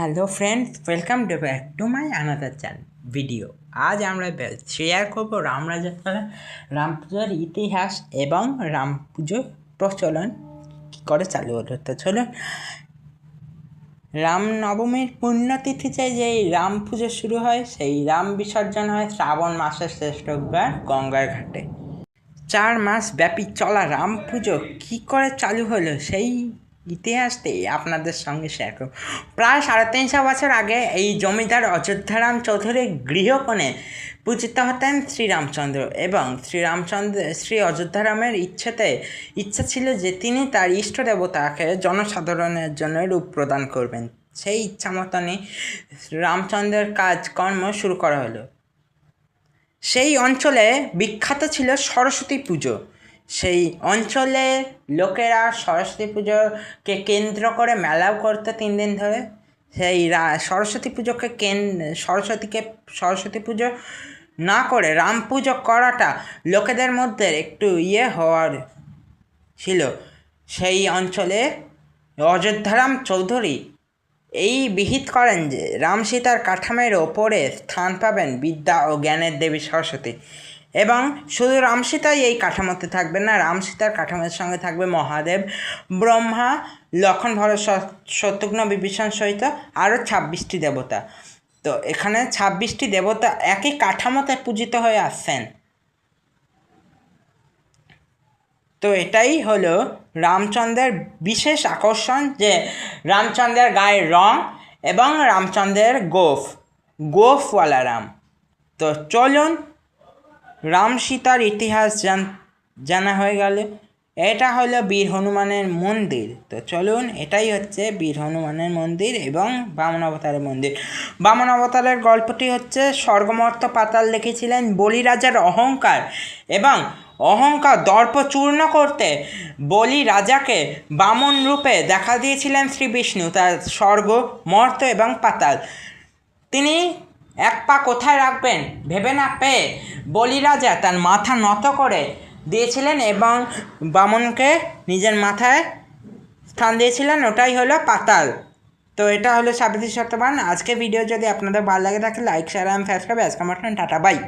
Hello friends, welcome back to my another video. আজ আমরা share করবো রাম রাজত্বের রাম পুজোর ইতিহাস এবং রাম পুজোর প্রচলন কী করে চালু হলো। তো চলুন, রাম নবমীর পুণ্যতিথিতে যেই রাম পুজো শুরু হয়, সেই রাম বিসর্জন হয় শ্রাবণ মাসের শেষ রোববার গঙ্গার ঘাটে। 4 মাস ব্যাপী চলা রাম পুজো কী করে চালু হলো সেই ইতিহাসটি আপনাদের সঙ্গে শেয়ার করব। প্রায় 350 বছর আগে এই জমিদার অযোধ্যারাম চৌধুরীর গৃহকোণে পূজিত হতেন শ্রীরামচন্দ্র, এবং শ্রী অযোধ্যারামের ইচ্ছা ছিল যে তিনি তার ইষ্ট দেবতাকে জনসাধারণের জন্য রূপ প্রদান করবেন। সেই ইচ্ছা মতনই রামচন্দ্রের কাজকর্ম শুরু করা হলো। সেই অঞ্চলে বিখ্যাত ছিল সরস্বতী পুজো। সেই অঞ্চলে লোকেরা সরস্বতী পুজোকে কেন্দ্র করে মেলাও করতো 3 দিন ধরে। সেই সরস্বতী পুজোকে সরস্বতী পুজো না করে রাম পুজো করাটা লোকেদের মধ্যে একটু হওয়ার ছিল। সেই অঞ্চলে অযোধ্যারাম চৌধুরী এই বিহিত করেন যে রাম সীতার কাঠামোর ওপরে স্থান পাবেন বিদ্যা ও জ্ঞানের দেবী সরস্বতী, এবং শুধু রাম সীতাই এই কাঠামোতে থাকবে না, রাম সীতার কাঠামোর সঙ্গে থাকবে মহাদেব, ব্রহ্মা, লক্ষণ, ভরত, শত্রুঘ্ন, বিভীষণ সহিত আরও 26টি দেবতা। তো এখানে 26টি দেবতা একই কাঠামোতে পূজিত হয়ে আসছেন। তো এটাই হলো রামচন্দ্রের বিশেষ আকর্ষণ, যে রামচন্দ্রের গায়ের রং এবং রামচন্দ্রের গোফওয়ালা রাম। তো চলুন, রাম সীতার ইতিহাস জানা হয়ে গেল। এটা হলো বীর হনুমানের মন্দির। তো চলুন, এটাই হচ্ছে বীর হনুমানের মন্দির এবং বামন অবতারের মন্দির। বামন অবতারের গল্পটি হচ্ছে স্বর্গমর্ত পাতাল লিখেছিলেন বলি রাজার অহংকার এবং দর্প চূর্ণ করতে বলি রাজাকে বামন রূপে দেখা দিয়েছিলেন শ্রী বিষ্ণু, তার স্বর্গ, মর্ত এবং পাতাল। তিনি এক পা কোথায় রাখবেন ভেবে না পেয়ে বলি রাজা তার মাথা নত করে দিয়েছিলেন এবং বামনকে নিজের মাথায় স্থান দিয়েছিলেন, ওটাই হলো পাতাল। তো এটা হলো সাবিত্রী সত্যবান। আজকে ভিডিও যদি আপনাদের ভালো লাগে থাকে লাইক, শেয়ার এবং সাবস্ক্রাইব। আজকে আমার টাটা, বাই।